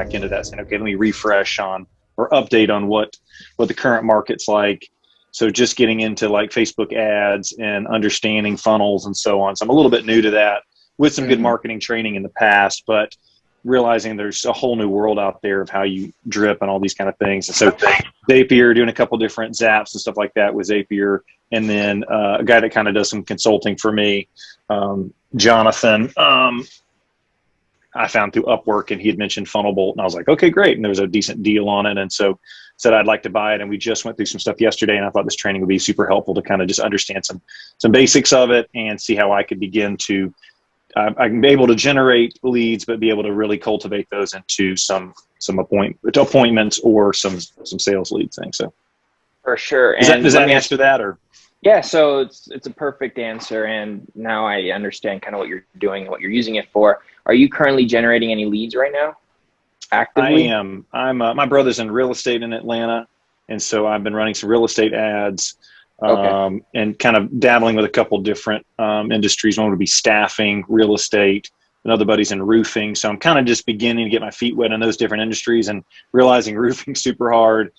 back into that saying, okay, let me refresh on or update on what the current market's like. So just getting into like Facebook ads and understanding funnels and so on. So I'm a little bit new to that with some good marketing training in the past, but realizing there's a whole new world out there of how you drip and all these kind of things. And so Zapier, doing a couple different Zaps and stuff like that with Zapier. And then a guy that kind of does some consulting for me, Jonathan, I found through Upwork, and he had mentioned Funnelbolt, and I was like, okay, great. And there was a decent deal on it. And so said I'd like to buy it. And we just went through some stuff yesterday, and I thought this training would be super helpful to kind of just understand some basics of it and see how I could begin to, I can be able to generate leads, but be able to really cultivate those into some appointments or some sales lead things. So for sure. Does that answer that, or? Yeah, so it's a perfect answer, and now I understand kind of what you're doing and what you're using it for. Are you currently generating any leads right now, actively? I am. My brother's in real estate in Atlanta, and so I've been running some real estate ads, and kind of dabbling with a couple different industries. One would be staffing, real estate. Another buddy's in roofing, so I'm kind of just beginning to get my feet wet in those different industries and realizing roofing's super hard.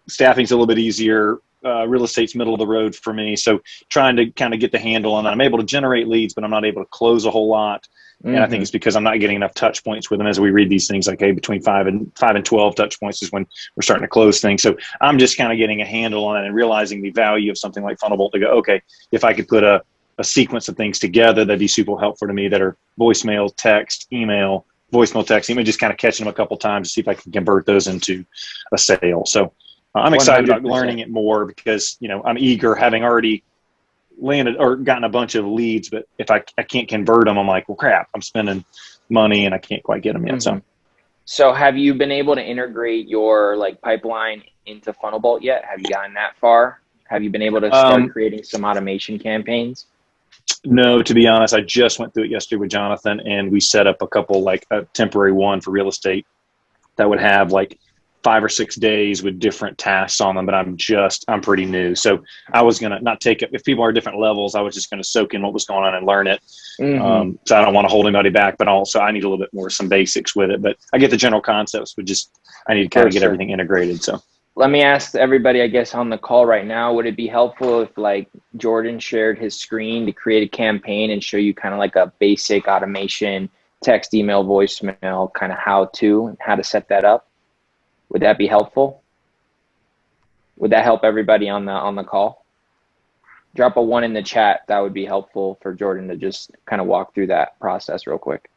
Staffing's a little bit easier. Real estate's middle of the road for me. So trying to kind of get the handle on that. I'm able to generate leads, but I'm not able to close a whole lot. And I think it's because I'm not getting enough touch points with them. As we read these things, like, hey, between 5 and 12 touch points is when we're starting to close things. So I'm just kind of getting a handle on it and realizing the value of something like Funnelbolt to go, okay, if I could put a sequence of things together, that'd be super helpful to me, that are voicemail, text, email, voicemail, text, email, just kind of catching them a couple times to see if I can convert those into a sale. So I'm excited 100%. about learning it more because, I'm eager, having already landed or gotten a bunch of leads, but if I can't convert them, I'm like, well, crap, I'm spending money and I can't quite get them yet. So have you been able to integrate your pipeline into Funnelbolt yet? Have you gotten that far? Have you been able to start creating some automation campaigns? No, to be honest, I just went through it yesterday with Jonathan, and we set up a couple, like a temporary one for real estate that would have 5 or 6 days with different tasks on them, but I'm pretty new. So I was going to not take it. If people are different levels, I was just going to soak in what was going on and learn it. So I don't want to hold anybody back, but also I need a little bit more, some basics with it, but I get the general concepts, but I need to kind of get everything integrated. So let me ask everybody, I guess, on the call right now, would it be helpful if Jordan shared his screen to create a campaign and show you kind of like a basic automation, text, email, voicemail, kind of how to set that up? Would that be helpful? Would that help everybody on the call? Drop a 1 in the chat. That would be helpful for Jordan to just kind of walk through that process real quick.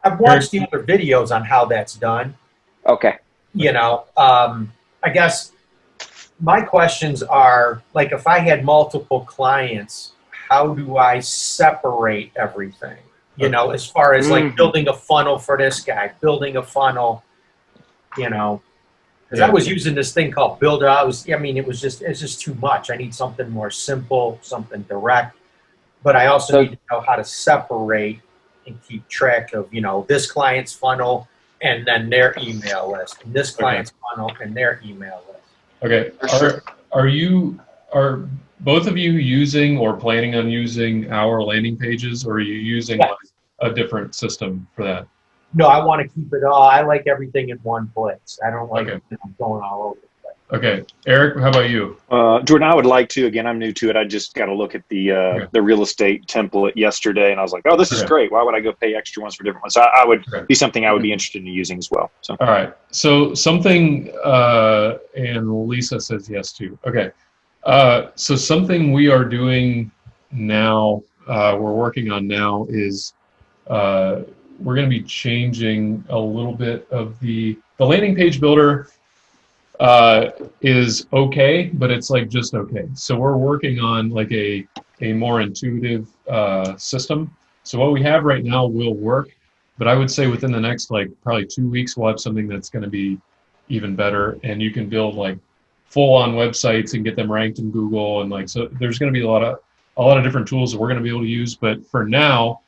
I've watched the other videos on how that's done. Okay. I guess my questions are, if I had multiple clients, how do I separate everything? As far as building a funnel for this guy, building a funnel, because I was using this thing called Builder. It's just too much. I need something more simple, something direct. But I also need to know how to separate and keep track of, this client's funnel and then their email list, and this client's funnel and their email list. Okay. Are both of you using or planning on using our landing pages, or are you using a different system for that? No, I want to keep it all. I like everything in one place. I don't like going all over the place. Okay. Eric, how about you? Jordan, I would like to. Again, I'm new to it. I just got to look at the real estate template yesterday, and I was like, oh, this is great. Why would I go pay extra ones for different ones? So I would be something I would be interested in using as well. So. All right. So something, and Lisa says yes too. Okay. So something we are doing now, we're working on now is we're going to be changing a little bit of the landing page builder is okay, but it's just okay. So we're working on a more intuitive system. So what we have right now will work, but I would say within the next probably 2 weeks, we'll have something that's going to be even better, and you can build full-on websites and get them ranked in Google, and so there's going to be a lot of different tools that we're going to be able to use. But for now,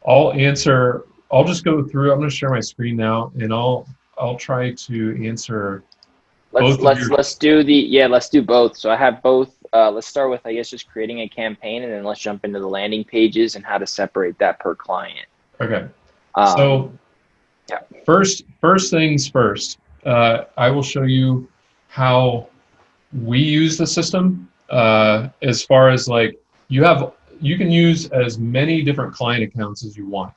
I'll just go through. I'm going to share my screen now, and I'll try to answer. Let's do both. So I have both. Let's start with, I guess, just creating a campaign, and then let's jump into the landing pages and how to separate that per client. Okay. Yeah. First things first. I will show you how we use the system. As far as like you can use as many different client accounts as you want.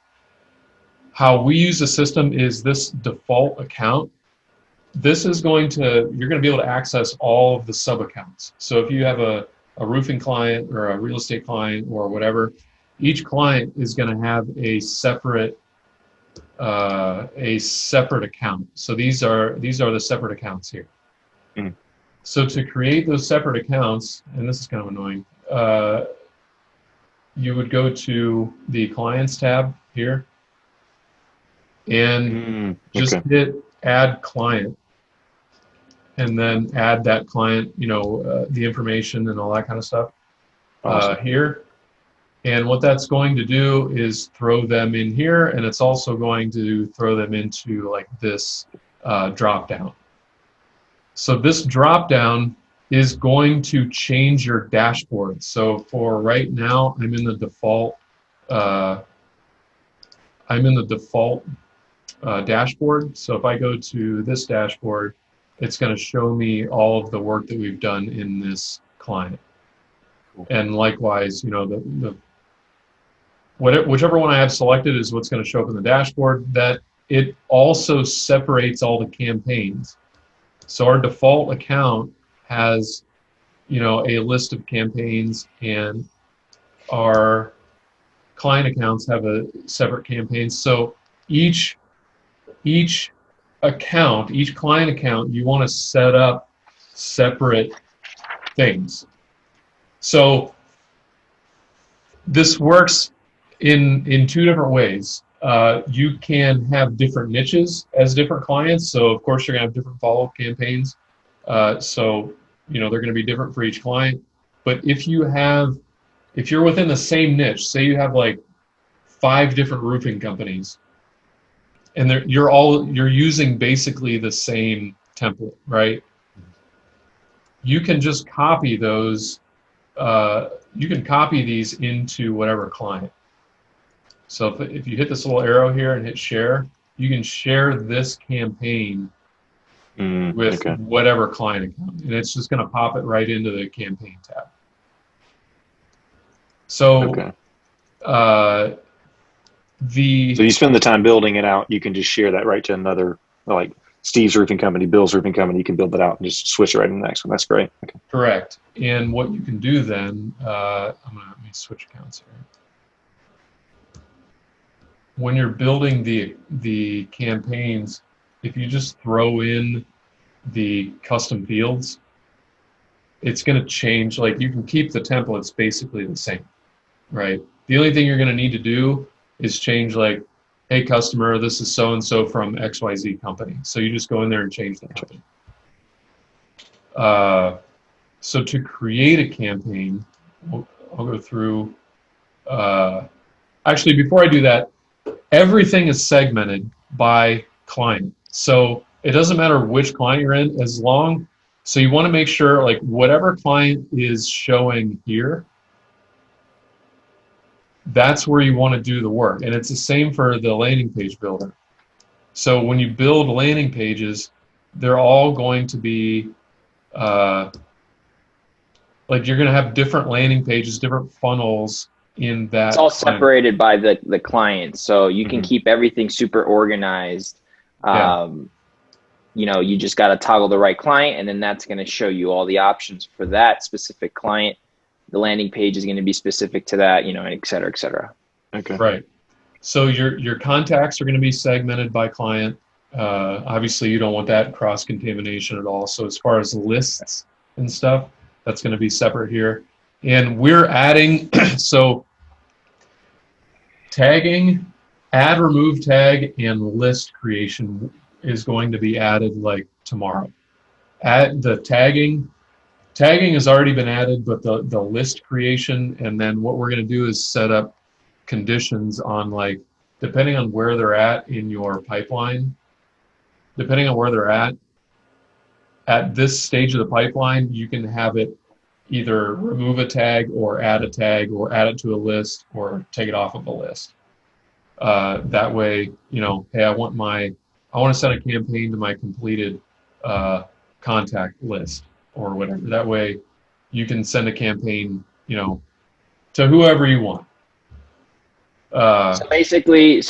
How we use the system is this default account. This is you're going to be able to access all of the sub accounts. So if you have a roofing client or a real estate client or whatever, each client is going to have a separate account. So these are the separate accounts here. Mm. So to create those separate accounts, and this is kind of annoying, you would go to the clients tab here and just hit add client, and then add that client, the information and all that kind of stuff here. And what that's going to do is throw them in here, and it's also going to throw them into like this drop down. So this drop down is going to change your dashboard. So for right now, I'm in the default dashboard. So if I go to this dashboard, it's going to show me all of the work that we've done in this client. And likewise, whichever one I have selected is what's going to show up in the dashboard. That it also separates all the campaigns. So our default account has, a list of campaigns, and our client accounts have a separate campaign. So each account, each client account, you want to set up separate things. So this works in two different ways. You can have different niches as different clients. So of course you're gonna have different follow-up campaigns. So they're gonna be different for each client. But if you're within the same niche, say you have like 5 different roofing companies, and you're using basically the same template, right? You can just copy those. You can copy these into whatever client. So if you hit this little arrow here and hit share, you can share this campaign with whatever client account, and it's just going to pop it right into the campaign tab. So so you spend the time building it out, you can just share that right to another, like Steve's roofing company, Bill's roofing company. You can build that out and just switch it right in the next one. That's great. Okay. Correct. And what you can do then, let me switch accounts here. When you're building the campaigns, if you just throw in the custom fields, it's going to change. Like, you can keep the templates basically the same, right? The only thing you're going to need to do is change, like, hey customer, this is so-and-so from XYZ company. So you just go in there and change the company. So to create a campaign, I'll go through, actually before I do that, everything is segmented by client. So it doesn't matter which client you're in, so you want to make sure, like, whatever client is showing here, that's where you want to do the work. And it's the same for the landing page builder. So when you build landing pages, they're all going to be, like, you're going to have different landing pages, different funnels in that. It's all separated by the client. So you can keep everything super organized. You just got to toggle the right client, and then that's going to show you all the options for that specific client. The landing page is going to be specific to that, and et cetera, et cetera. Okay. Right. So your contacts are going to be segmented by client. Obviously, you don't want that cross-contamination at all. So as far as lists and stuff, that's going to be separate here. And we're adding, so tagging, add, remove tag, and list creation is going to be added like tomorrow. Add the tagging has already been added, but the list creation, and then what we're going to do is set up conditions on, like, depending on where they're at in your pipeline, depending on where they're at this stage of the pipeline, you can have it either remove a tag or add it to a list or take it off of a list. That way, hey, I want to send a campaign to my completed contact list or whatever. That way, you can send a campaign, to whoever you want. So basically,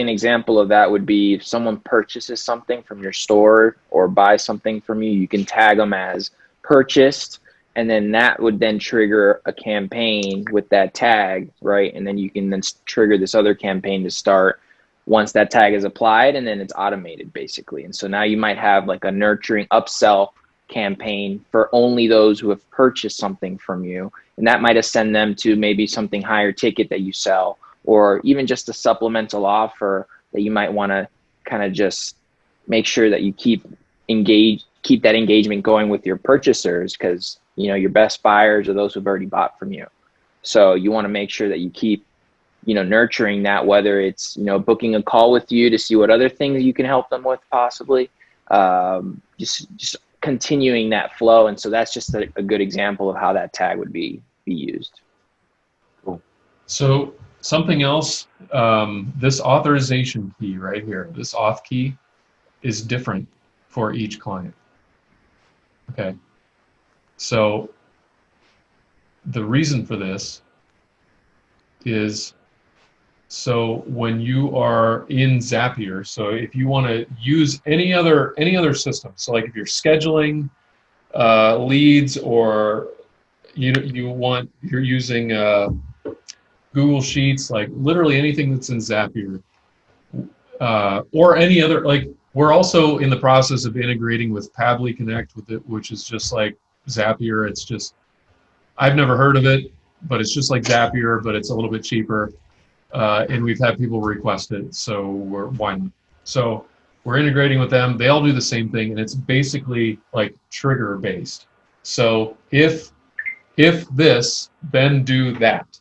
an example of that would be if someone purchases something from your store or buys something from you, you can tag them as purchased, and then that would then trigger a campaign with that tag, right? And then you can then trigger this other campaign to start once that tag is applied, and then it's automated basically. And so now you might have like a nurturing upsell campaign for only those who have purchased something from you, and that might ascend them to maybe something higher ticket that you sell, or even just a supplemental offer that you might want to kind of just make sure that you keep that engagement going with your purchasers, because your best buyers are those who've already bought from you. So you want to make sure that you keep nurturing that, whether it's booking a call with you to see what other things you can help them with possibly, just continuing that flow. And so that's just a good example of how that tag would be used. Cool. So something else, this authorization key right here, this auth key is different for each client. Okay. So the reason for this is, so when you are in Zapier, so if you want to use any other system, so like if you're scheduling leads, or you're using Google Sheets, like literally anything that's in Zapier, or any other, like we're also in the process of integrating with Pabbly Connect with it, which is just like Zapier. It's just, I've never heard of it, but it's just like Zapier, but it's a little bit cheaper. And we've had people request it, so why not? So we're integrating with them. They all do the same thing, and it's basically like trigger based. So if this, then do that.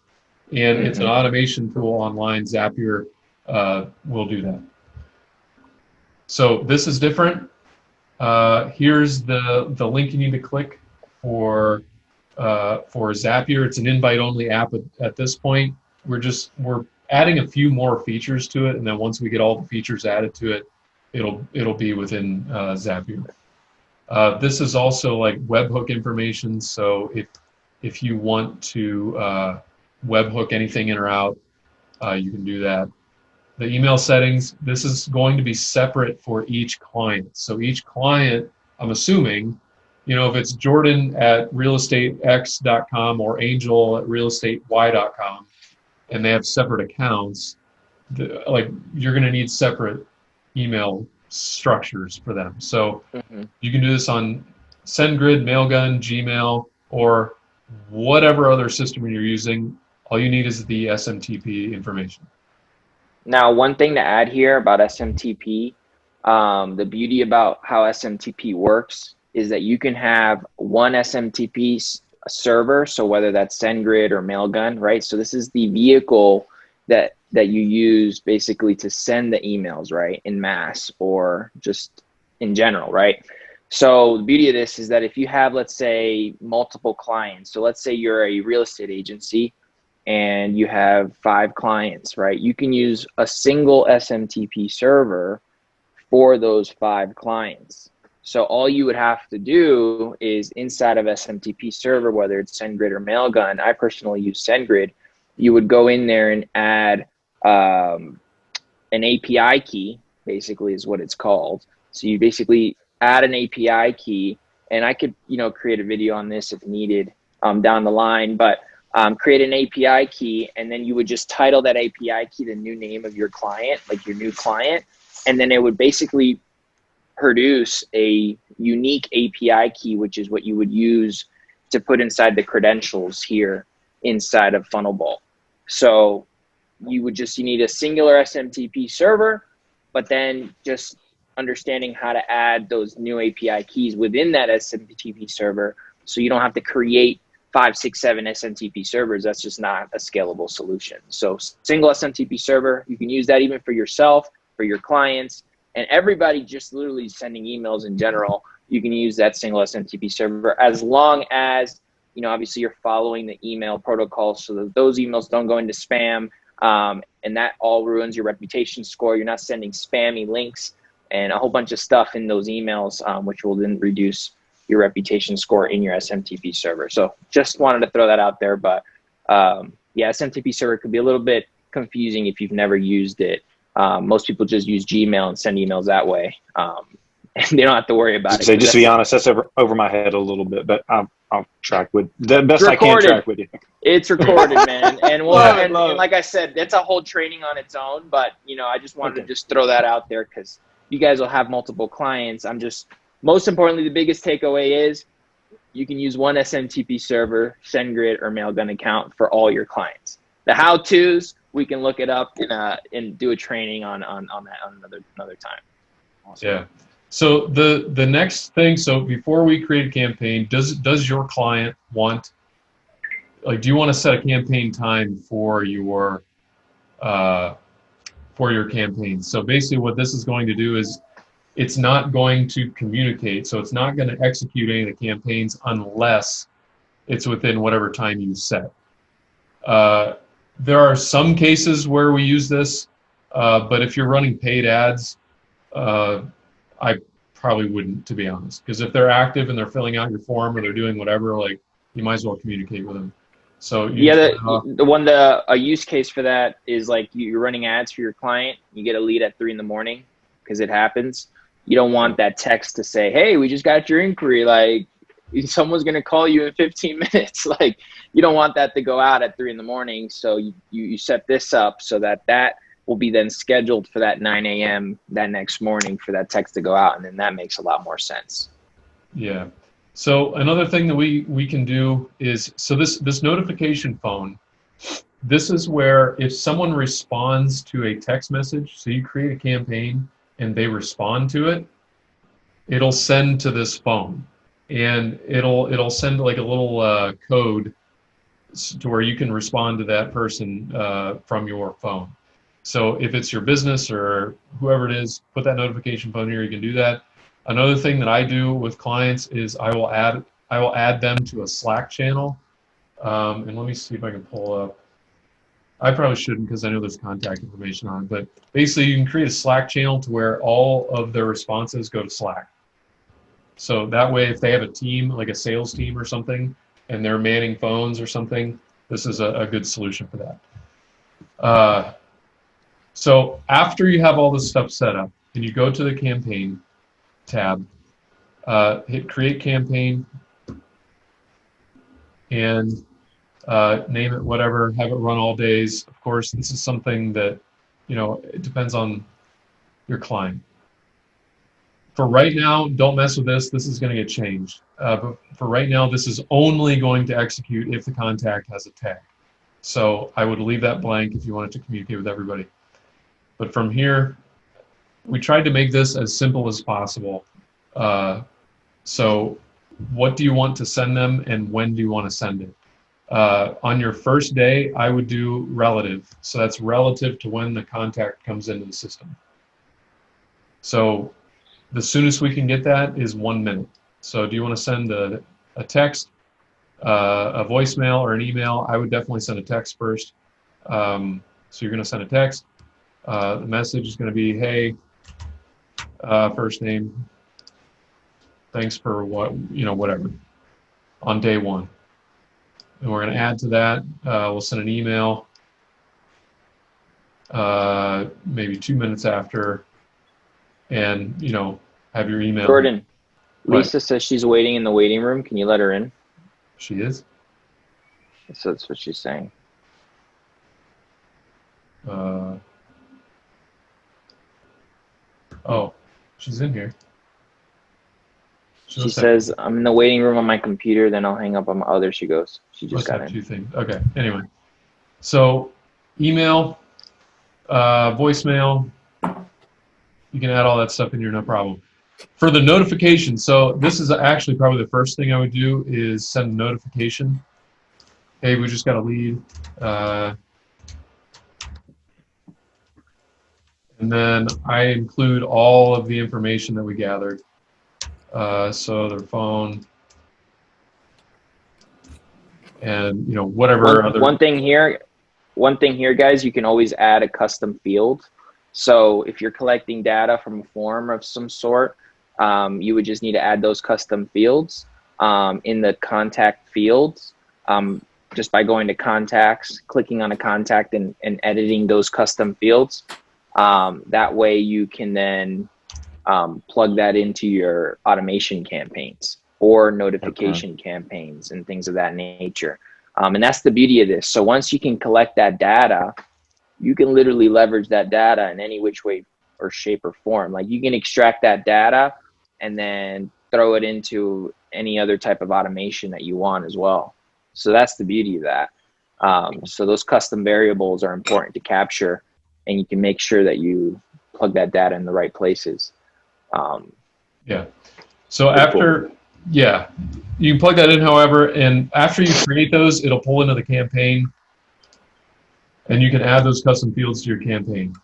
And it's an automation tool online. Zapier will do that. So this is different. Here's the link you need to click for Zapier. It's an invite-only app at this point. We're adding a few more features to it, and then once we get all the features added to it, it'll be within Zapier. This is also like webhook information. So if you want to webhook anything in or out, you can do that. The email settings, this is going to be separate for each client. So each client, I'm assuming, if it's Jordan at realestatex.com or Angel at realestatey.com, and they have separate accounts, like you're going to need separate email structures for them. So you can do this on SendGrid, Mailgun, Gmail, or whatever other system you're using. All you need is the SMTP information. Now, one thing to add here about SMTP, the beauty about how SMTP works is that you can have one SMTP server, so whether that's SendGrid or Mailgun, right? So this is the vehicle that you use basically to send the emails, right, in mass or just in general, right? So the beauty of this is that if you have, let's say, multiple clients, so let's say you're a real estate agency and you have 5 clients, right? You can use a single SMTP server for those 5 clients. So all you would have to do is inside of SMTP server, whether it's SendGrid or Mailgun, I personally use SendGrid, you would go in there and add an API key, basically is what it's called. So you basically add an API key, and I could, create a video on this if needed down the line, but create an API key, and then you would just title that API key the new name of your client, like your new client, and then it would basically produce a unique API key, which is what you would use to put inside the credentials here inside of Funnelbolt. So you need a singular SMTP server, but then just understanding how to add those new API keys within that SMTP server, so you don't have to create 5, 6, 7 SMTP servers. That's just not a scalable solution. So single SMTP server, you can use that even for yourself, for your clients, and everybody just literally sending emails in general. You can use that single SMTP server as long as, obviously you're following the email protocol so that those emails don't go into spam, And that all ruins your reputation score. You're not sending spammy links and a whole bunch of stuff in those emails, which will then reduce your reputation score in your SMTP server. So just wanted to throw that out there. But yeah, SMTP server could be a little bit confusing if you've never used it. Most people just use Gmail and send emails that way. And they don't have to worry about it. So just to be honest, that's over my head a little bit, but I'll track with the best I can track with you. It's recorded, man. And and like I said, it's a whole training on its own, but you know, I just wanted to just throw that out there because you guys will have multiple clients. Most importantly, the biggest takeaway is you can use one SMTP server, SendGrid, or Mailgun account for all your clients. The how-tos, we can look it up and do a training on that on another time. Awesome. Yeah. So the next thing, so before we create a campaign, does your client want, like, do you want to set a campaign time for your campaign? So basically what this is going to do is it's not going to communicate. So it's not going to execute any of the campaigns unless it's within whatever time you set. There are some cases where we use this, but if you're running paid ads, I probably wouldn't, to be honest, because if they're active and they're filling out your form or they're doing whatever, like, you might as well communicate with them. So yeah, a use case for that is like you're running ads for your client, you get a lead at 3 a.m. because it happens. You don't want that text to say, "Hey, we just got your inquiry. Like, someone's gonna call you in 15 minutes." Like, you don't want that to go out at 3 a.m. So you set this up so that will be then scheduled for that 9 a.m. that next morning for that text to go out, and then that makes a lot more sense. Yeah. So another thing that we can do is, so this notification phone, this is where if someone responds to a text message, so you create a campaign and they respond to it, it'll send to this phone, and it'll send like a little code to where you can respond to that person from your phone. So if it's your business or whoever it is, put that notification phone here, you can do that. Another thing that I do with clients is I will add them to a Slack channel. And let me see if I can pull up. I probably shouldn't because I know there's contact information on it, but basically you can create a Slack channel to where all of their responses go to Slack. So that way, if they have a team, like a sales team or something, and they're manning phones or something, this is a good solution for that. So after you have all this stuff set up and you go to the campaign tab, hit create campaign and name it whatever, have it run all days. Of course, this is something that, you know, it depends on your client. For right now, don't mess with this. This is going to get changed. But for right now, this is only going to execute if the contact has a tag. So I would leave that blank if you wanted to communicate with everybody. But from here, we tried to make this as simple as possible. So what do you want to send them and when do you want to send it? On your first day, I would do relative. So that's relative to when the contact comes into the system. So the soonest we can get that is 1 minute. So do you want to send a text, a voicemail, or an email? I would definitely send a text first. So you're going to send a text. The message is going to be, hey, first name, thanks for what, you know, whatever, on day 1. And we're going to add to that. We'll send an email maybe 2 minutes after, and, you know, have your email. Jordan, Lisa says she's waiting in the waiting room. Can you let her in? She is? So that's what she's saying. Oh, she's in here. She says, I'm in the waiting room on my computer, then I'll hang up on my, oh, there she goes. She just got in. 2 things. Okay, anyway. So, email, voicemail, you can add all that stuff in here, no problem. For the notification, so this is actually probably the first thing I would do is send a notification. Hey, we just got a lead. And then I include all of the information that we gathered. So their phone and, you know, whatever other. One thing here, one thing here, guys, you can always add a custom field. So if you're collecting data from a form of some sort, you would just need to add those custom fields in the contact fields, just by going to contacts, clicking on a contact and editing those custom fields. That way you can then plug that into your automation campaigns or notification campaigns and things of that nature. And that's the beauty of this. So once you can collect that data, you can literally leverage that data in any which way or shape or form. Like you can extract that data and then throw it into any other type of automation that you want as well. So that's the beauty of that. So those custom variables are important to capture, and you can make sure that you plug that data in the right places. Yeah. So after, yeah, you can plug that in, however, and after you create those, it'll pull into the campaign, and you can add those custom fields to your campaign.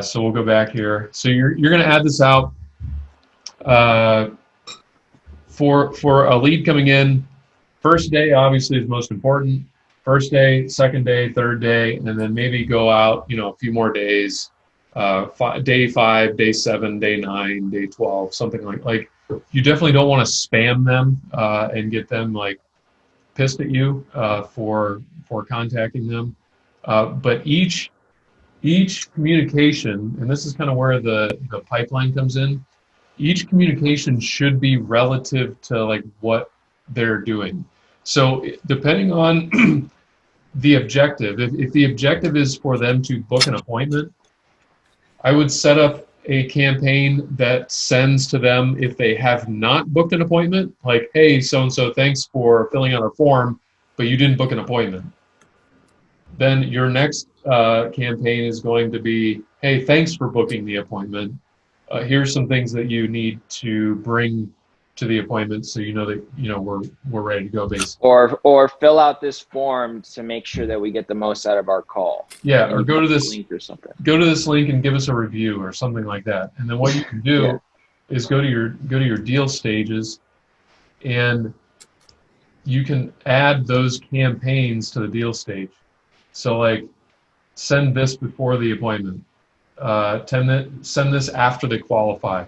So we'll go back here. So you're going to add this out for a lead coming in. First day obviously is most important. First day, second day, third day, and then maybe go out, you know, a few more days. Day 5, day 7, day 9, day 12, something like you definitely don't want to spam them and get them like pissed at you for contacting them. But each communication, and this is kind of where the pipeline comes in, each communication should be relative to like what they're doing. So depending on the objective, if the objective is for them to book an appointment, I would set up a campaign that sends to them if they have not booked an appointment, like, hey, so-and-so, thanks for filling out our form, but you didn't book an appointment. Then your next campaign is going to be, hey, thanks for booking the appointment. Here's some things that you need to bring to the appointment, so you know that we're ready to go, basically. Or fill out this form to make sure that we get the most out of our call. Yeah, or go to this link or something. Go to this link and give us a review or something like that. And then what you can do is go to your deal stages, and you can add those campaigns to the deal stage. So like, send this before the appointment. Send this after they qualify.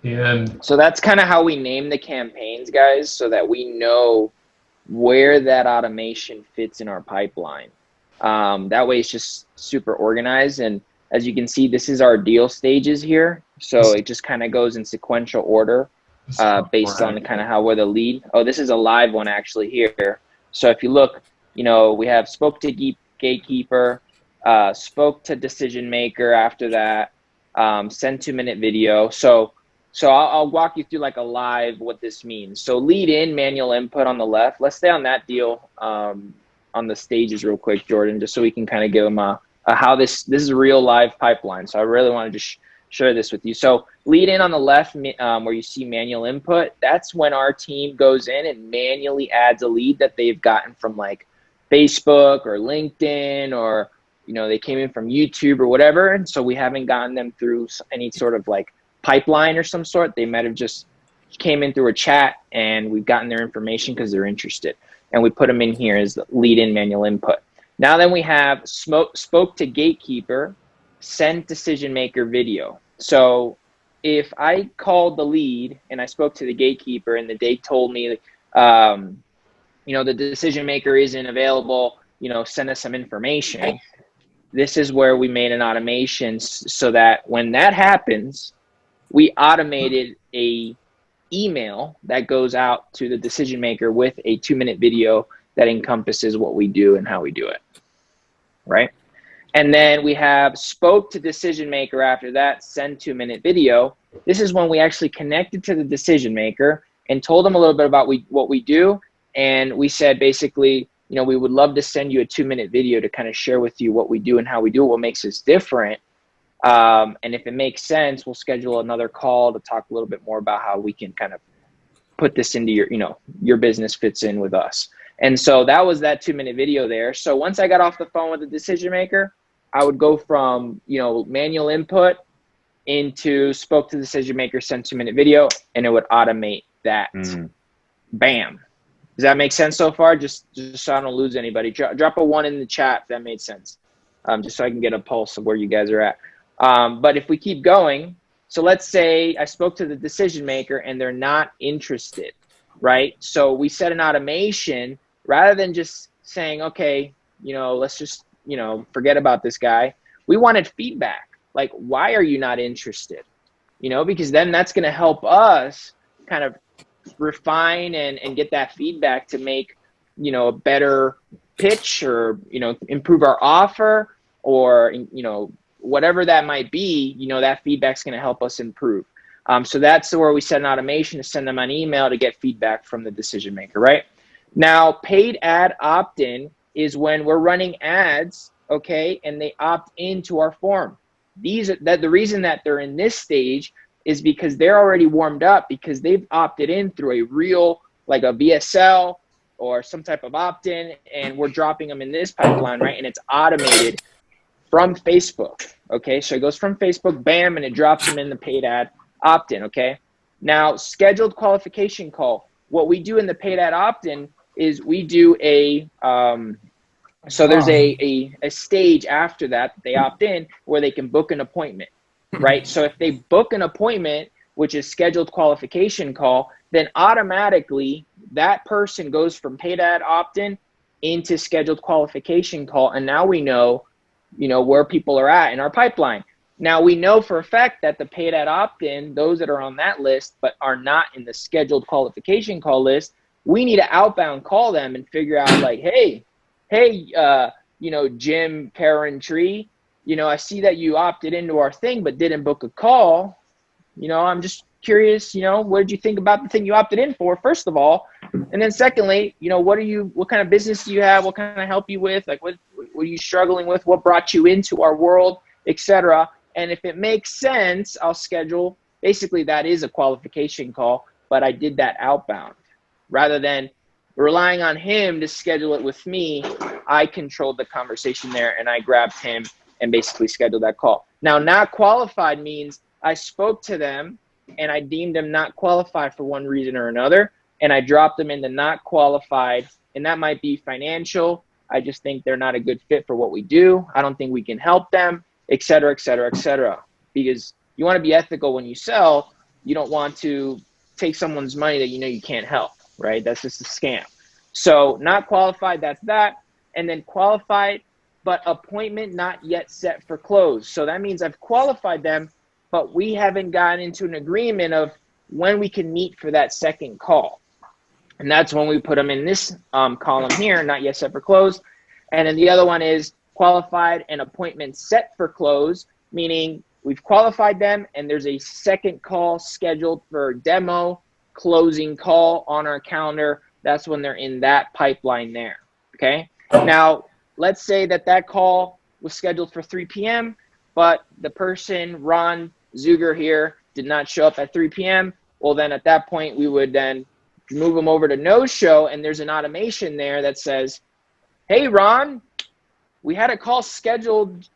And so that's kind of how we name the campaigns, guys, so that we know where that automation fits in our pipeline. That way it's just super organized. And as you can see, this is our deal stages here. So it just kind of goes in sequential order based on kind of how we're the lead. Oh, this is a live one actually here. So if you look, we have spoke to gatekeeper, spoke to decision maker after that, send 2-minute video. So I'll walk you through like a live what this means. So lead in, manual input on the left. Let's stay on that deal on the stages real quick, Jordan, just so we can kind of give them a how this is a real live pipeline. So I really want to just share this with you. So lead in on the left where you see manual input. That's when our team goes in and manually adds a lead that they've gotten from like Facebook or LinkedIn, or they came in from YouTube or whatever. And so we haven't gotten them through any sort of like pipeline or some sort. They might have just came in through a chat, and we've gotten their information because they're interested, and we put them in here as the lead in manual input. Now then we have spoke to gatekeeper, send decision maker video. So if I called the lead and I spoke to the gatekeeper and they told me the decision maker isn't available, send us some information, this is where we made an automation so that when that happens, we automated a email that goes out to the decision maker with a 2-minute video that encompasses what we do and how we do it, right? And then we have spoke to decision maker after that, send 2-minute video. This is when we actually connected to the decision maker and told them a little bit about what we do. And we said, basically, we would love to send you a 2-minute video to kind of share with you what we do and how we do it, what makes us different. And if it makes sense, we'll schedule another call to talk a little bit more about how we can kind of put this into your business fits in with us. And so that was that 2-minute video there. So once I got off the phone with the decision maker, I would go from, manual input into spoke to the decision maker, send 2-minute video, and it would automate that. Bam. Does that make sense so far? Just so I don't lose anybody. Drop a 1 in the chat if that made sense. Just so I can get a pulse of where you guys are at. But if we keep going, so let's say I spoke to the decision maker and they're not interested, right? So we set an automation rather than just saying, okay, let's just, forget about this guy. We wanted feedback. Like, why are you not interested? Because then that's going to help us kind of refine and get that feedback to make, a better pitch or, improve our offer or, whatever that might be, that feedback's going to help us improve. So that's where we set an automation to send them an email to get feedback from the decision maker, right? Now, paid ad opt-in is when we're running ads, okay, and they opt into our form. The reason that they're in this stage is because they're already warmed up because they've opted in through a real, like a VSL or some type of opt-in, and we're dropping them in this pipeline, right? And it's automated from Facebook, okay? So it goes from Facebook, bam, and it drops them in the paid ad opt-in, okay? Now, scheduled qualification call. What we do in the paid ad opt-in is we do so there's a stage after that they opt in where they can book an appointment, right? So if they book an appointment, which is scheduled qualification call, then automatically that person goes from paid ad opt-in into scheduled qualification call. And now we know, where people are at in our pipeline. Now we know for a fact that the paid ad opt-in, those that are on that list, but are not in the scheduled qualification call list, we need to outbound call them and figure out like, hey, Jim, Karen, Tree, I see that you opted into our thing, but didn't book a call. I'm just curious, what did you think about the thing you opted in for, first of all? And then secondly, what kind of business do you have? What can I help you with? Like, what are you struggling with? What brought you into our world, etc. And if it makes sense, I'll schedule. Basically, that is a qualification call, but I did that outbound. Rather than relying on him to schedule it with me, I controlled the conversation there and I grabbed him and basically scheduled that call. Now, not qualified means I spoke to them and I deemed them not qualified for one reason or another, and I dropped them into not qualified, and that might be financial. I just think they're not a good fit for what we do. I don't think we can help them, et cetera, et cetera, et cetera. Because you want to be ethical when you sell. You don't want to take someone's money that you can't help, right? That's just a scam. So not qualified, that's that. And then qualified, but appointment not yet set for close. So that means I've qualified them, but we haven't gotten into an agreement of when we can meet for that second call. And that's when we put them in this column here, not yet set for close. And then the other one is qualified and appointment set for close, meaning we've qualified them and there's a second call scheduled for demo closing call on our calendar. That's when they're in that pipeline there, okay? Now, let's say that call was scheduled for 3 p.m., but the person, Ron Zuger here, did not show up at 3 p.m. Well, then at that point, we would then move them over to no-show, and there's an automation there that says, hey, Ron, we had a call scheduled,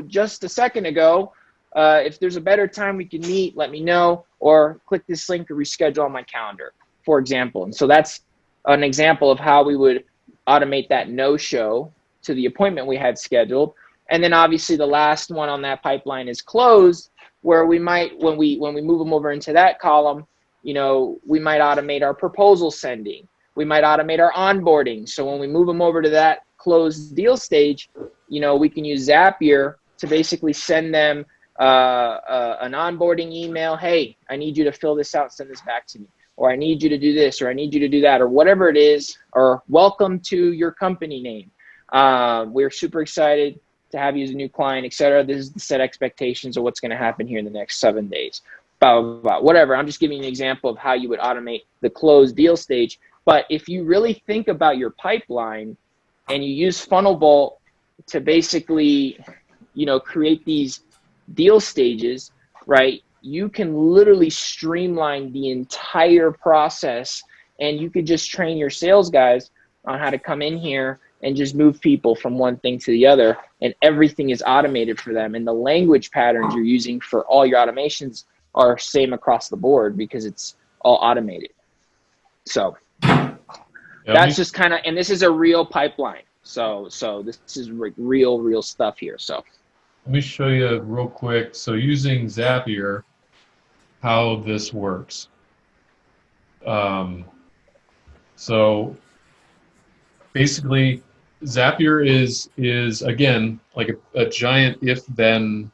just a second ago. If there's a better time we can meet, let me know, or click this link to reschedule on my calendar, for example. And so that's an example of how we would automate that no-show to the appointment we had scheduled. And then obviously the last one on that pipeline is closed, where we might, when we move them over into that column, we might automate our proposal sending. We might automate our onboarding. So when we move them over to that closed deal stage, we can use Zapier to basically send them an onboarding email. Hey, I need you to fill this out, send this back to me. Or I need you to do this, or I need you to do that, or whatever it is, or welcome to your company name. We're super excited to have you as a new client, et cetera. This is the set expectations of what's going to happen here in the next 7 days. Blah, blah, blah, whatever. I'm just giving you an example of how you would automate the closed deal stage. But if you really think about your pipeline and you use Funnelbolt to basically, create these deal stages, right? You can literally streamline the entire process, and you could just train your sales guys on how to come in here and just move people from one thing to the other, and everything is automated for them. And the language patterns you're using for all your automations are same across the board because it's all automated. So That's just kind of, and this is a real pipeline. So this is like real stuff here. So let me show you real quick. So using Zapier, how this works. So basically, Zapier is again like a giant if-then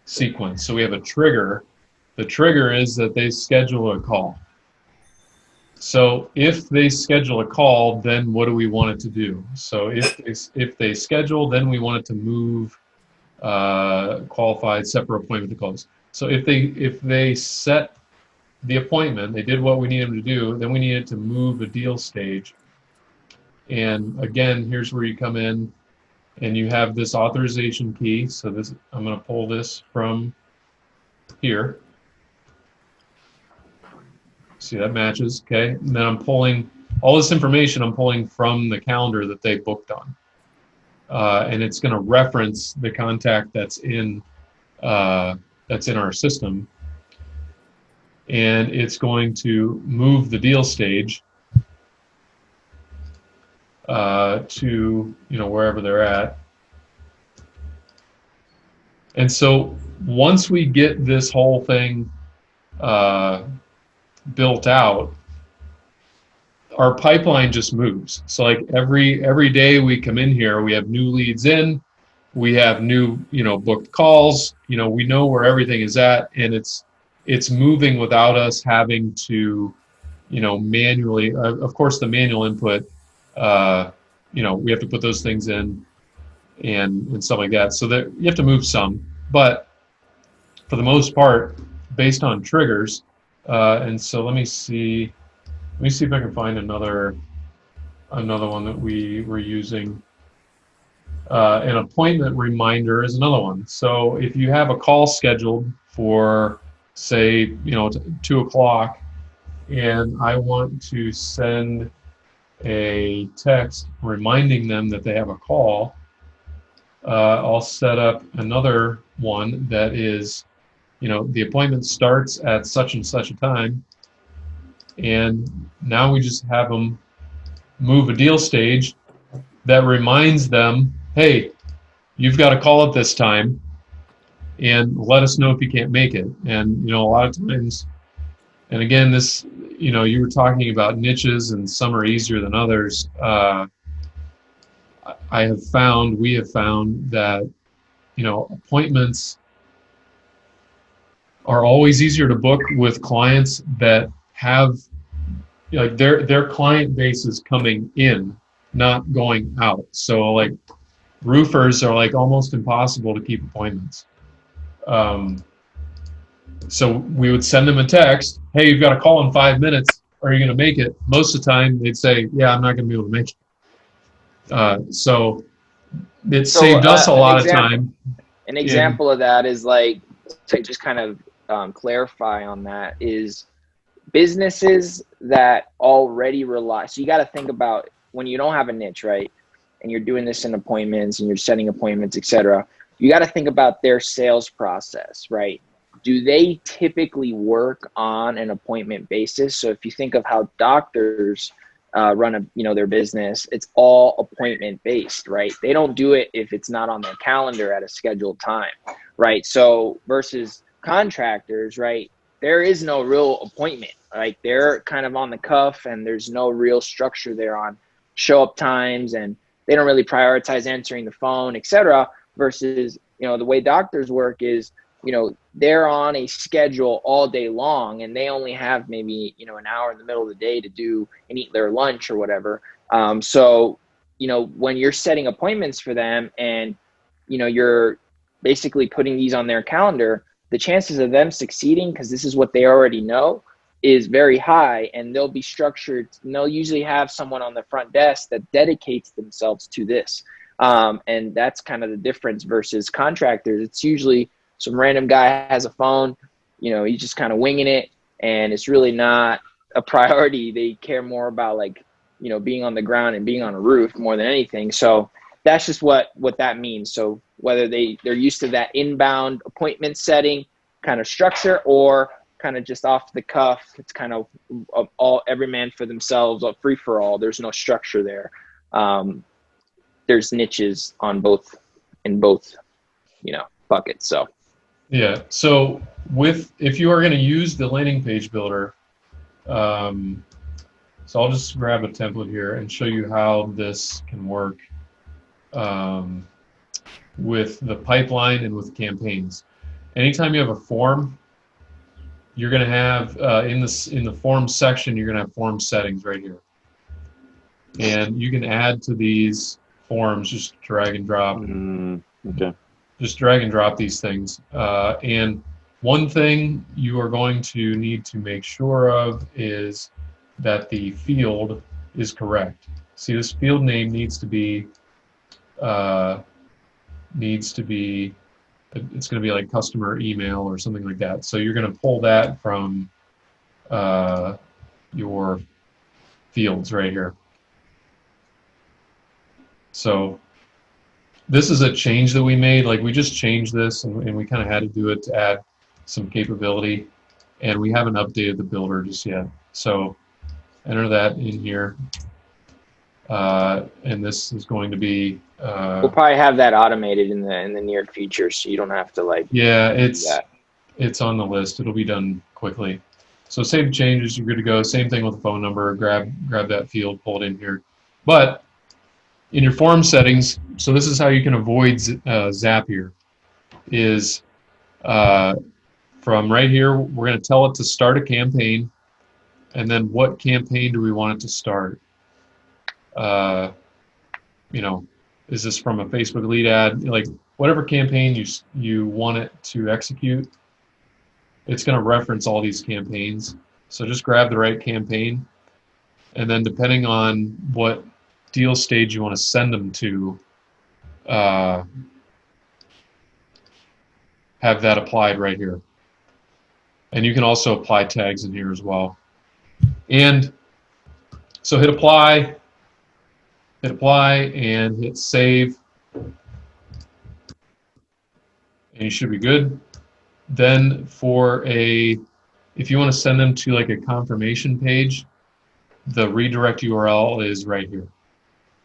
sequence. So we have a trigger. The trigger is that they schedule a call. So if they schedule a call, then what do we want it to do? So if they schedule, then we want it to move qualified separate appointment to close. So if they set the appointment, they did what we need them to do, then we needed to move a deal stage. And again, here's where you come in and you have this authorization key. So this, I'm going to pull this from here. See, that matches, okay? And then I'm pulling all this information, I'm pulling from the calendar that they booked on. And it's going to reference the contact that's in our system. And it's going to move the deal stage to, wherever they're at. And so once we get this whole thing built out, our pipeline just moves. So like every day we come in here, we have new leads in, we have new, booked calls, we know where everything is at, and it's moving without us having to, manually, of course the manual input, we have to put those things in and stuff like that. So that you have to move some, but for the most part, based on triggers, and so let me see if I can find another one that we were using. An appointment reminder is another one. So if you have a call scheduled for, say, 2 o'clock, and I want to send a text reminding them that they have a call, I'll set up another one that is, the appointment starts at such and such a time, and now we just have them move a deal stage that reminds them, hey, you've got a call at this time, and let us know if you can't make it. And a lot of times, and again, this, you were talking about niches, and some are easier than others. We have found that appointments are always easier to book with clients that have, their client base is coming in, not going out. So like roofers are like almost impossible to keep appointments. So we would send them a text, hey, you've got a call in 5 minutes, are you going to make it? Most of the time they'd say, yeah, I'm not going to be able to make it. So it saved us a lot of time. An example of that is like, to just kind of clarify on that, is businesses that already rely. So you got to think about when you don't have a niche, right? And you're doing this in appointments and you're setting appointments, etc. You got to think about their sales process, right? Do they typically work on an appointment basis? So if you think of how doctors run their business, it's all appointment based, right? They don't do it if it's not on their calendar at a scheduled time, right? So versus contractors, right? There is no real appointment. Like they're kind of on the cuff, and there's no real structure there on show up times, and they don't really prioritize answering the phone, etc. Versus, the way doctors work is, they're on a schedule all day long, and they only have maybe, an hour in the middle of the day to do and eat their lunch or whatever. So, when you're setting appointments for them and, you're basically putting these on their calendar, the chances of them succeeding, because this is what they already know, is very high, and they'll be structured. And they'll usually have someone on the front desk that dedicates themselves to this. And that's kind of the difference versus contractors. It's usually some random guy has a phone, he's just kind of winging it, and it's really not a priority. They care more about being on the ground and being on a roof more than anything. So that's just what that means. So whether they're used to that inbound appointment setting kind of structure, or kind of just off the cuff. It's kind of all every man for themselves, all free for all. There's no structure there. There's niches on both buckets. So yeah. So if you are going to use the landing page builder, so I'll just grab a template here and show you how this can work with the pipeline and with campaigns. Anytime you have a form, you're going to have in the form section, you're going to have form settings right here, and you can add to these forms. Just drag and drop. Okay. Just drag and drop these things. And one thing you are going to need to make sure of is that the field is correct. See, this field name needs to be it's going to be like customer email or something like that. So you're going to pull that from your fields right here. So this is a change that we made. Like, we just changed this, and we kind of had to do it to add some capability, and we haven't updated the builder just yet. So enter that in here, and this is going to be. we'll probably have that automated in the near future, so you don't have to like. Yeah, it's on the list. It'll be done quickly. So save changes. You're good to go. Same thing with the phone number. Grab that field, pull it in here. But in your form settings, so this is how you can avoid Zapier. Is from right here, we're going to tell it to start a campaign, and then what campaign do we want it to start? Is this from a Facebook lead ad? Like, whatever campaign you want it to execute, it's going to reference all these campaigns. So just grab the right campaign, and then depending on what deal stage you want to send them to, have that applied right here. And you can also apply tags in here as well. And so hit apply, and hit save, and you should be good. Then if you want to send them to like a confirmation page, the redirect URL is right here.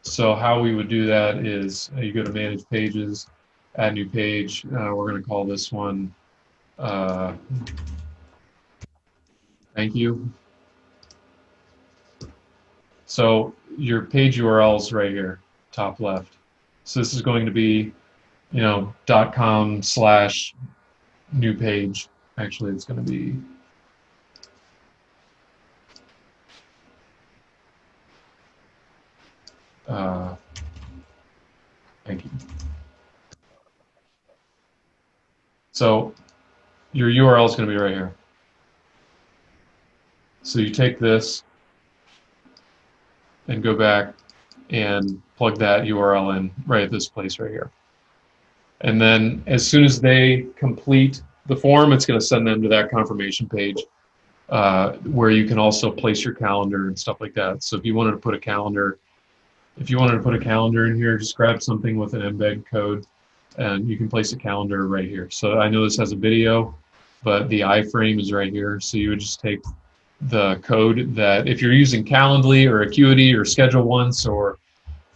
So how we would do that is you go to manage pages, add new page. We're going to call this one thank you. So your page URL is right here, top left. So this is going to be, .com/new page. Actually, it's going to be thank you. So your URL is going to be right here. So you take this and go back and plug that URL in right at this place right here. And then as soon as they complete the form, it's going to send them to that confirmation page where you can also place your calendar and stuff like that. So if you wanted to put a calendar, in here, just grab something with an embed code, and you can place a calendar right here. So I know this has a video, but the iframe is right here. So you would just take the code that, if you're using Calendly or Acuity or Schedule Once or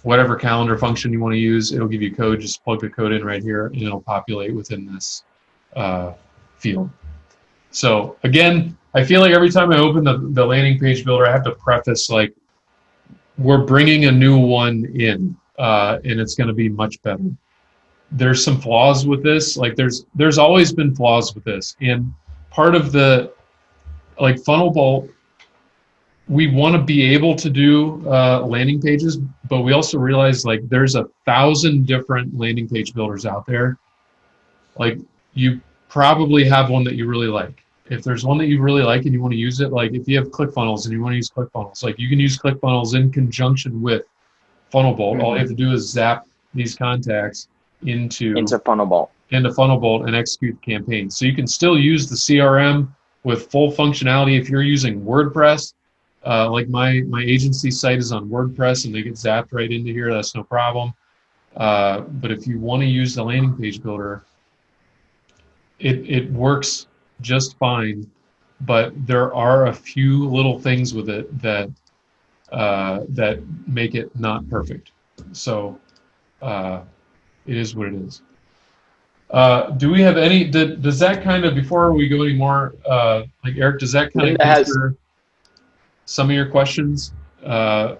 whatever calendar function you want to use, it'll give you code. Just plug the code in right here, and it'll populate within this field. So again, I feel like every time I open the landing page builder, I have to preface, like, we're bringing a new one in, and it's going to be much better. There's some flaws with this. Like, there's always been flaws with this. And part of the, like, Funnelbolt, we want to be able to do landing pages, but we also realize, like, there's 1,000 different landing page builders out there. Like, you probably have one that you really like. If there's one that you really like and you want to use it, like if you have ClickFunnels and you want to use ClickFunnels, like, you can use ClickFunnels in conjunction with Funnelbolt. All you have to do is zap these contacts into Funnelbolt and execute the campaign. So you can still use the CRM with full functionality. If you're using WordPress, like my agency site is on WordPress and they get zapped right into here, that's no problem. But if you want to use the landing page builder, it works just fine but there are a few little things with it that that make it not perfect. So it is what it is. Do we have any? Does that kind of, before we go any more, like Eric, does that kind of answer some of your questions, or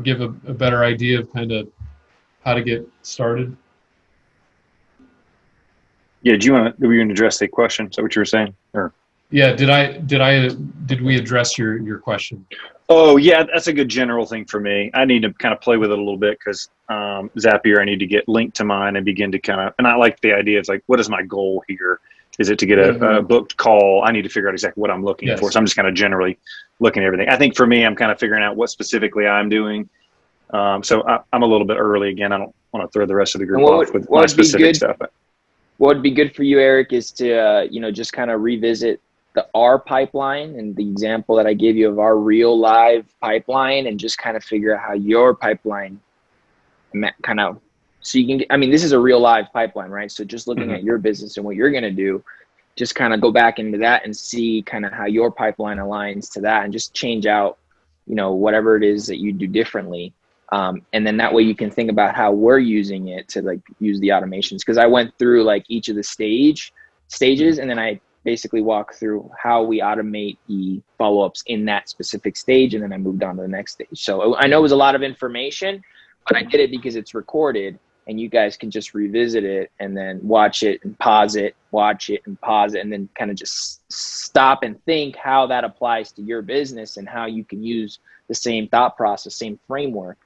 give a better idea of kind of how to get started? Yeah, were you going to address the question? Is that what you were saying? Or yeah, did we address your question? oh yeah, that's a good general thing for me. I need to kind of play with it a little bit because Zapier, I need to get linked to mine and begin to kind of, and I like the idea of like, what is my goal here? Is it to get a booked call? I need to figure out exactly what I'm looking for. So I'm just kind of generally looking at everything. I think for me, I'm kind of figuring out what specifically I'm doing. So I'm a little bit early again. I don't want to throw the rest of the group off with my specific stuff. What would be good for you, Eric, is to, just kind of revisit our pipeline and the example that I gave you of our real live pipeline, and just kind of figure out how your pipeline kind of, so you can, this is a real live pipeline, right? So just looking at your business and what you're going to do, just kind of go back into that and see kind of how your pipeline aligns to that, and just change out, whatever it is that you do differently. And then that way you can think about how we're using it to like use the automations. Cause I went through like each of the stages, and then I basically walk through how we automate the follow-ups in that specific stage. And then I moved on to the next stage. So I know it was a lot of information, but I did it because it's recorded, and you guys can just revisit it and then watch it and pause it, watch it and pause it, and then kind of just stop and think how that applies to your business and how you can use the same thought process, same framework,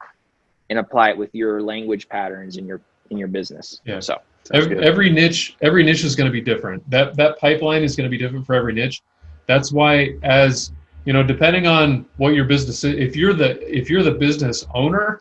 and apply it with your language patterns in your business. Yeah. So every niche is going to be different. That pipeline is going to be different for every niche. That's why, as depending on what your business is, if you're the business owner,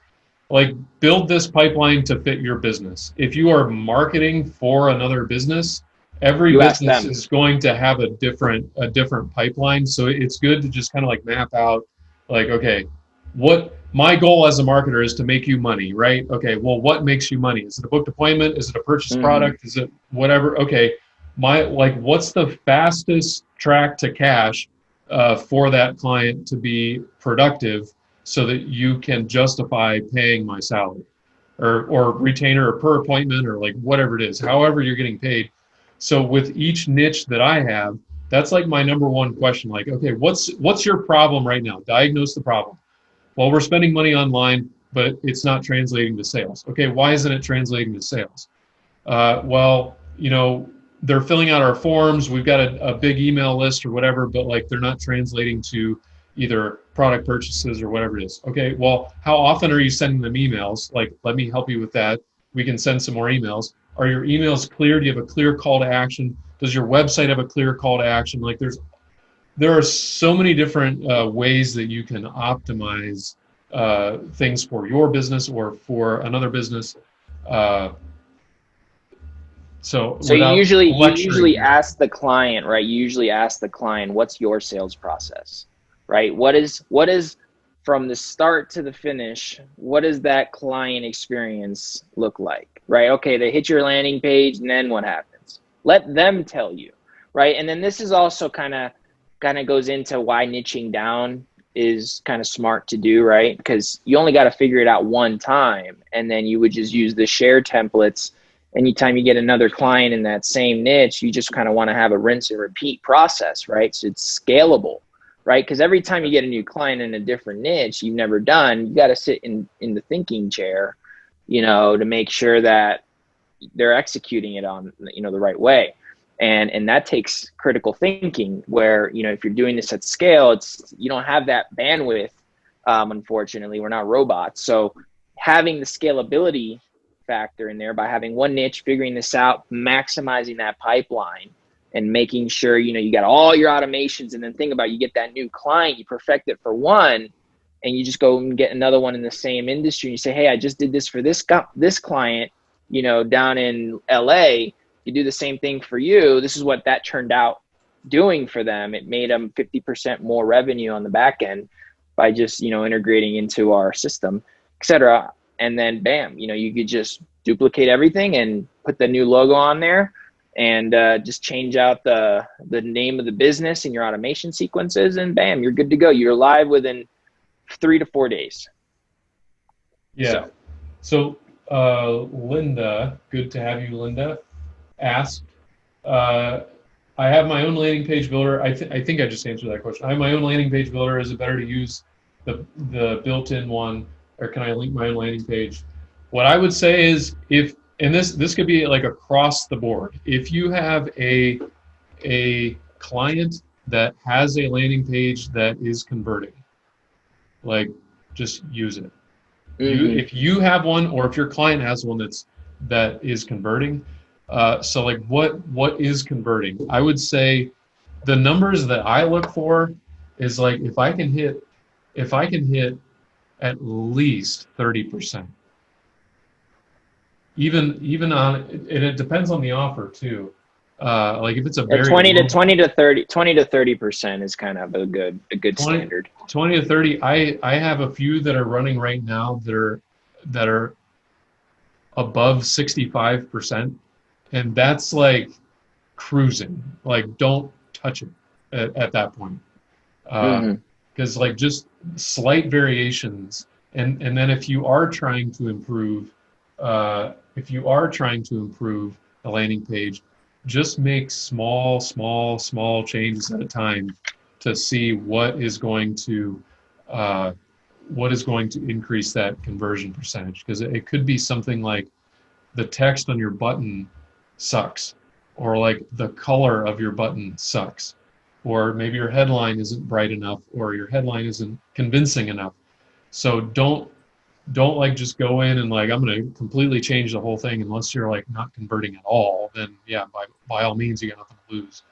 like, build this pipeline to fit your business. If you are marketing for another business, every business is going to have a different pipeline. So it's good to just kind of like map out, like, okay, what my goal as a marketer is to make you money, right? Okay, well, what makes you money? Is it a booked appointment? Is it a purchase product? Is it whatever? Okay, what's the fastest track to cash for that client to be productive, so that you can justify paying my salary, or retainer, or per appointment, or like whatever it is, however you're getting paid. So with each niche that I have, that's like my number one question. Like, okay, what's your problem right now? Diagnose the problem. Well, we're spending money online, but it's not translating to sales. Okay, why isn't it translating to sales? Well, they're filling out our forms. We've got a big email list or whatever, but like they're not translating to either product purchases or whatever it is. Okay, well, how often are you sending them emails? Like, let me help you with that. We can send some more emails. Are your emails clear? Do you have a clear call to action? Does your website have a clear call to action? Like, there are so many different ways that you can optimize things for your business or for another business. So you usually ask the client, right? You usually ask the client, what's your sales process, right? What is from the start to the finish, what does that client experience look like, right? Okay, they hit your landing page, and then what happens? Let them tell you, right? And then this is also kind of goes into why niching down is kind of smart to do, right? Because you only got to figure it out one time, and then you would just use the share templates. Anytime you get another client in that same niche, you just kind of want to have a rinse and repeat process, right? So it's scalable, right? Because every time you get a new client in a different niche you've never done, you got to sit in the thinking chair, to make sure that they're executing it on, the right way. And that takes critical thinking, where, if you're doing this at scale, you don't have that bandwidth. Unfortunately, we're not robots. So having the scalability factor in there by having one niche, figuring this out, maximizing that pipeline, and making sure, you got all your automations, and then think about, you get that new client, you perfect it for one, and you just go and get another one in the same industry. And you say, hey, I just did this for this client, down in LA. You do the same thing for you. This is what that turned out doing for them. It made them 50% more revenue on the back end by just, integrating into our system, et cetera. And then bam, you could just duplicate everything and put the new logo on there, and just change out the name of the business and your automation sequences, and bam, you're good to go. You're live within 3 to 4 days. Yeah. So Linda, good to have you, Linda, asked, I have my own landing page builder. I think I just answered that question. I have my own landing page builder. Is it better to use the built-in one, or can I link my own landing page? What I would say is, and this could be like across the board. If you have a client that has a landing page that is converting, like, just use it. If you have one, or if your client has one that is converting, so like what is converting? I would say the numbers that I look for is like if I can hit at least 30%. Even on, and it depends on the offer too. Like if it's a very 20 to 30% is kind of a good 20, standard. 20 to 30. I have a few that are running right now that are above 65%, and that's like cruising. Like, don't touch it at that point, because like just slight variations, and then if you are trying to improve the landing page, just make small changes at a time to see what is going to increase that conversion percentage. Because it could be something like the text on your button sucks, or like the color of your button sucks, or maybe your headline isn't bright enough, or your headline isn't convincing enough. So don't like just go in and like, I'm going to completely change the whole thing. Unless you're like not converting at all, then yeah, by all means, you got nothing to lose.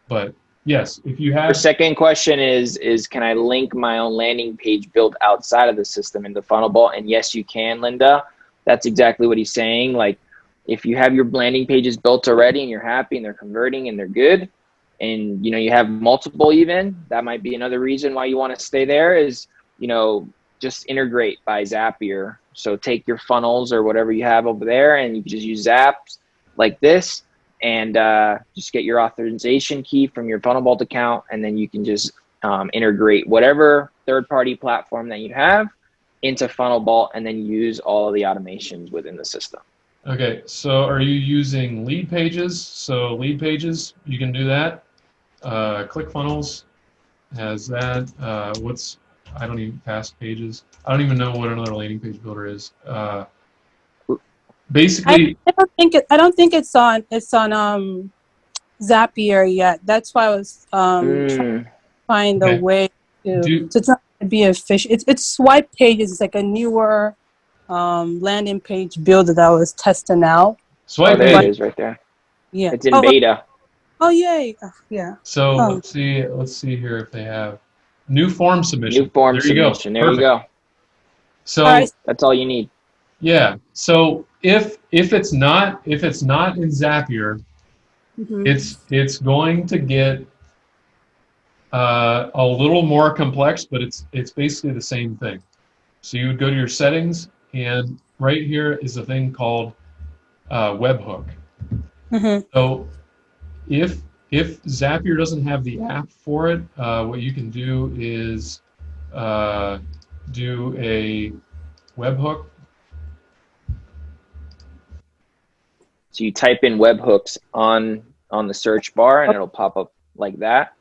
But yes, if you have. The second question is can I link my own landing page built outside of the system into Funnelbolt? And yes, you can, Linda. That's exactly what he's saying. Like, if you have your landing pages built already and you're happy and they're converting and they're good, and you have multiple, even that might be another reason why you want to stay there, is just integrate by Zapier. So take your funnels or whatever you have over there, and you can just use Zaps like this, and just get your authorization key from your Funnelbolt account, and then you can just integrate whatever third-party platform that you have into Funnelbolt, and then use all of the automations within the system. Okay, so are you using lead pages? So lead pages, you can do that. ClickFunnels has that. I don't even Fast Pages. I don't even know what another landing page builder is. Basically, I don't think it's on Zapier yet. That's why I was trying to find a way to try to be efficient. It's Swipe Pages. It's like a newer landing page builder that I was testing out. Swipe there it is right there. Yeah, it's in beta. Oh yay! Yeah. So let's see here if they have new form submission. New form submission. There you go. So that's all you need. Yeah. So if it's not in Zapier, it's going to get a little more complex, but it's basically the same thing. So you would go to your settings, and right here is a thing called webhook. So if Zapier doesn't have the app for it, what you can do is do a webhook. So you type in webhooks on the search bar, and it'll pop up like that.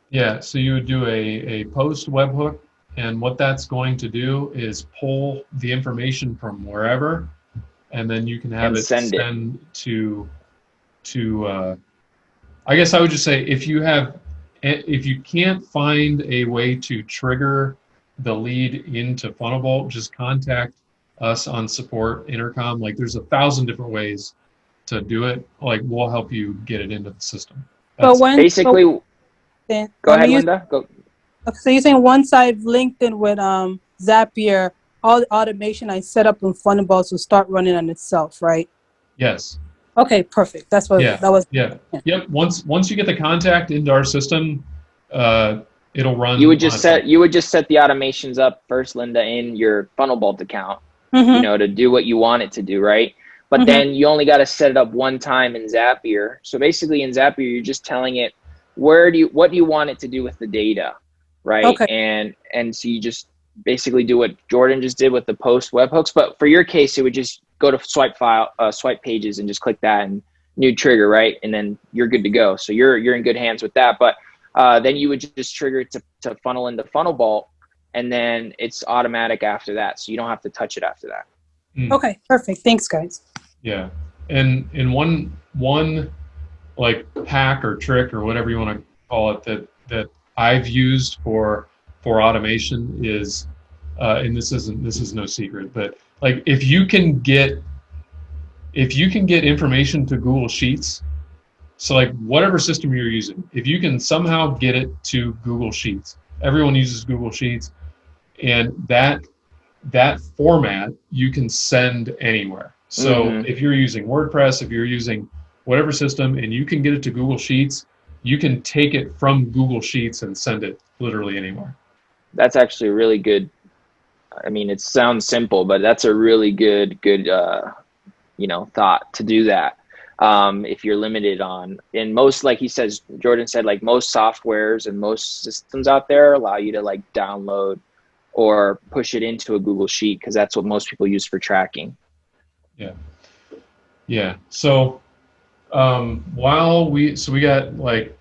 Yeah, so you would do a post webhook, and what that's going to do is pull the information from wherever, and then you can have it send to I guess I would just say, if you can't find a way to trigger the lead into Funnelbolt, just contact us on support intercom. Like, there's 1,000 different ways to do it. Like, we'll help you get it into the system. Go ahead, Linda. Go. So you're saying once I've linked in with Zapier, all the automation I set up in Funnelbolt will start running on itself, right? Yes. Okay, perfect. That's what that was. Yeah. Yep. Once you get the contact into our system, it'll run. You would just set the automations up first, Linda, in your Funnelbolt account. To do what you want it to do, right? but then you only got to set it up one time in Zapier. So basically in Zapier, you're just telling it what do you want it to do with the data, right? Okay. And so you just basically do what Jordan just did with the post webhooks, but for your case, it would just go to swipe pages and just click that and new trigger, right? And then you're good to go. So you're in good hands with that. But then you would just trigger it to funnel into Funnelbolt, and then it's automatic after that. So you don't have to touch it after that. Okay, perfect. Thanks, guys. Yeah, and one like hack or trick or whatever you want to call it that I've used for automation is, and this is no secret, but like if you can get information to Google Sheets, so like whatever system you're using, if you can somehow get it to Google Sheets, everyone uses Google Sheets, and that format you can send anywhere. So if you're using WordPress, if you're using whatever system, and you can get it to Google Sheets, you can take it from Google Sheets and send it literally anywhere. That's actually really good. I mean, it sounds simple, but that's a really good thought to do that. If you're limited on, and most, like Jordan said, like most softwares and most systems out there allow you to like download or push it into a Google Sheet, because that's what most people use for tracking. Yeah. So we got like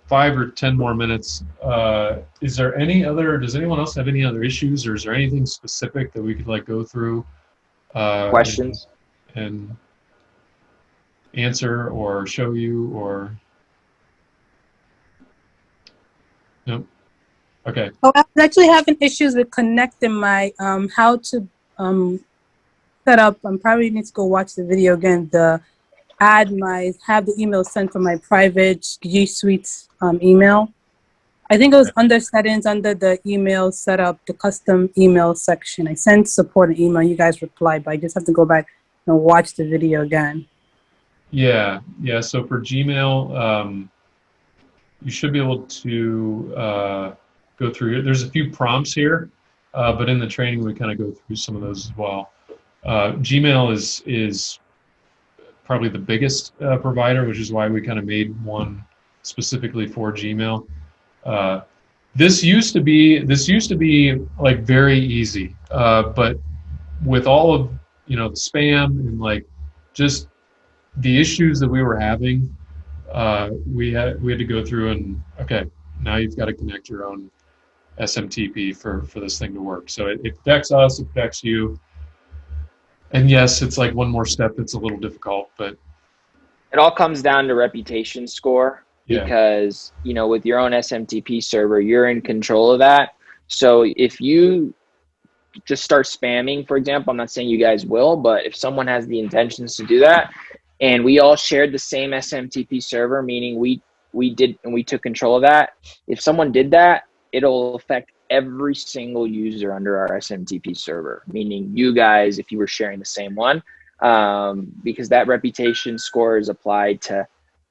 5 or 10 more minutes. Does anyone else have any other issues, or is there anything specific that we could like go through? Questions? And answer or show you, or nope. Okay. Oh, I was actually having issues with connecting my how to set up. I probably need to go watch the video again. Have the email sent from my private G Suite email. I think it was under settings, under the email setup, the custom email section. I sent support an email. You guys replied, but I just have to go back and watch the video again. Yeah. So for Gmail, you should be able to go through here. There's a few prompts here, but in the training we kind of go through some of those as well. Gmail is probably the biggest provider, which is why we kind of made one specifically for Gmail. This used to be like very easy, but with all of the spam and like just the issues that we were having, we had to go through and now you've got to connect your own SMTP for this thing to work. So it protects us, it protects you. And yes, it's like one more step that's a little difficult, but it all comes down to reputation score, because with your own SMTP server, you're in control of that. So if you just start spamming, for example, I'm not saying you guys will, but if someone has the intentions to do that, and we all shared the same SMTP server, meaning we took control of that, if someone did that, it'll affect every single user under our SMTP server, meaning you guys, if you were sharing the same one, because that reputation score is applied to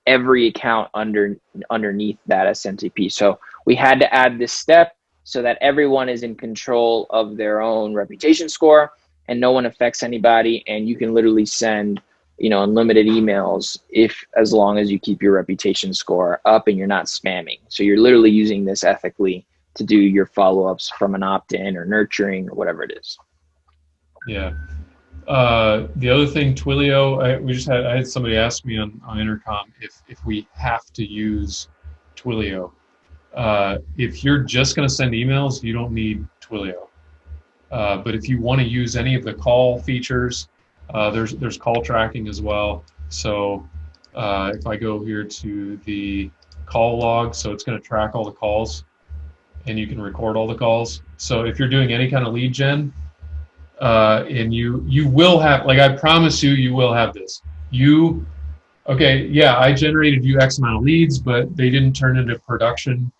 every account underneath that SMTP. So we had to add this step so that everyone is in control of their own reputation score and no one affects anybody, and you can literally send unlimited emails as long as you keep your reputation score up and you're not spamming. So you're literally using this ethically to do your follow-ups from an opt-in or nurturing or whatever it is. Yeah. The other thing, Twilio, I had somebody ask me on Intercom if we have to use Twilio. If you're just going to send emails, you don't need Twilio. But if you want to use any of the call features, there's call tracking as well. So if I go here to the call log, so it's going to track all the calls, and you can record all the calls. So if you're doing any kind of lead gen, and you will have, like I promise you will have this. I generated you X amount of leads, but they didn't turn into production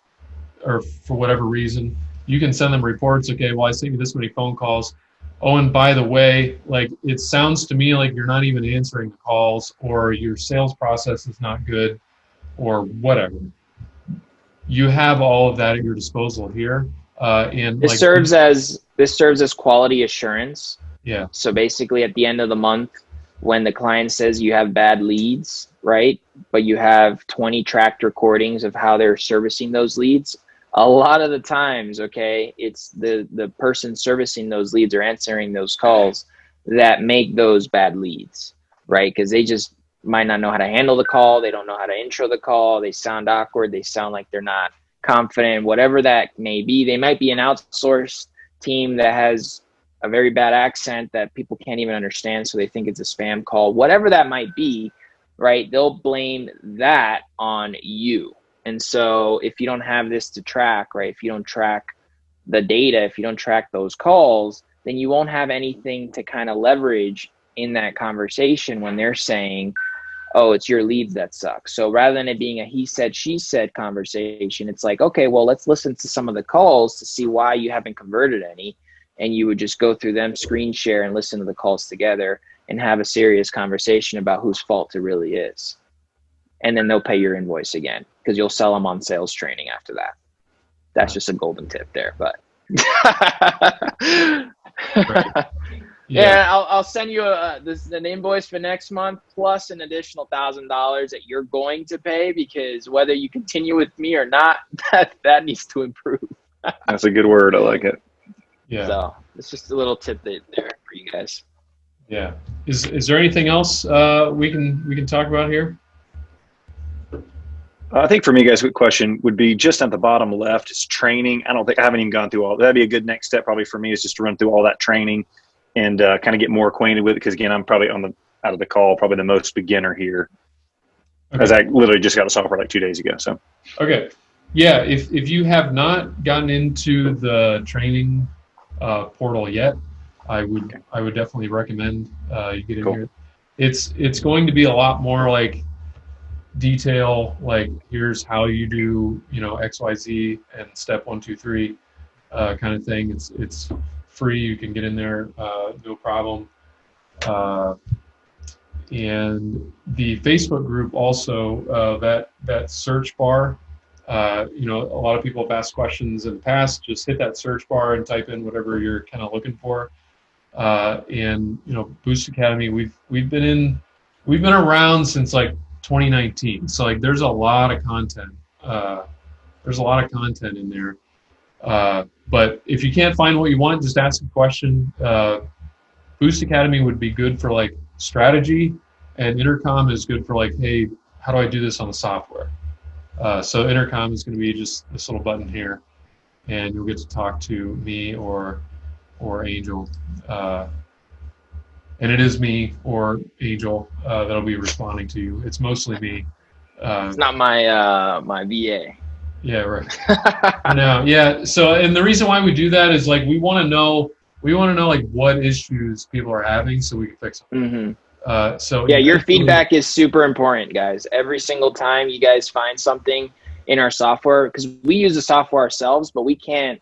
or for whatever reason. You can send them reports. Okay, well, I sent you this many phone calls. Oh, and by the way, like it sounds to me like you're not even answering the calls, or your sales process is not good, or whatever. You have all of that at your disposal here, and this serves as quality assurance. Yeah. So basically, at the end of the month, when the client says you have bad leads, right? But you have 20 tracked recordings of how they're servicing those leads. A lot of the times, okay, it's the person servicing those leads or answering those calls that make those bad leads, right? Because they just might not know how to handle the call. They don't know how to intro the call. They sound awkward. They sound like they're not confident, whatever that may be. They might be an outsourced team that has a very bad accent that people can't even understand, so they think it's a spam call. Whatever that might be, right? They'll blame that on you. And so if you don't have this to track, right? If you don't track the data, if you don't track those calls, then you won't have anything to kind of leverage in that conversation when they're saying, oh, it's your leads that suck. So rather than it being a he said, she said conversation, it's like, okay, well, let's listen to some of the calls to see why you haven't converted any. And you would just go through them, screen share, and listen to the calls together and have a serious conversation about whose fault it really is. And then they'll pay your invoice again because you'll sell them on sales training after that. That's just a golden tip there, but Right. yeah, I'll send you an invoice for next month plus an additional $1,000 that you're going to pay, because whether you continue with me or not, that needs to improve. That's a good word. I like it. Yeah. So it's just a little tip there for you guys. Yeah. Is there anything else we can talk about here? I think for me, guys, a good question would be just at the bottom left is training. I haven't even gone through all. That'd be a good next step probably for me, is just to run through all that training and kind of get more acquainted with it. Because again, I'm probably out of the call, probably the most beginner here, Okay. as I literally just got the software like 2 days ago. So Okay. Yeah. If you have not gotten into the training portal yet, I would definitely recommend you get in here. It's going to be a lot more like detail, like here's how you do, XYZ and step 1, 2, 3 kind of thing. It's free. You can get in there, no problem. And the Facebook group also, that search bar, a lot of people have asked questions in the past. Just hit that search bar and type in whatever you're kind of looking for. And Boost Academy, we've been around since like 2019. So like there's a lot of content. There's a lot of content in there. But if you can't find what you want, just ask a question. Boost Academy would be good for like strategy, and Intercom is good for like, hey, how do I do this on the software? So Intercom is going to be just this little button here, and you'll get to talk to me or Angel. And it is me or Angel that'll be responding to you. It's mostly me. It's not my VA. Yeah, right. No, yeah. So, and the reason why we do that is like we want to know like what issues people are having, so we can fix them. Mm-hmm. So yeah, your feedback is super important, guys. Every single time you guys find something in our software, because we use the software ourselves, but we can't.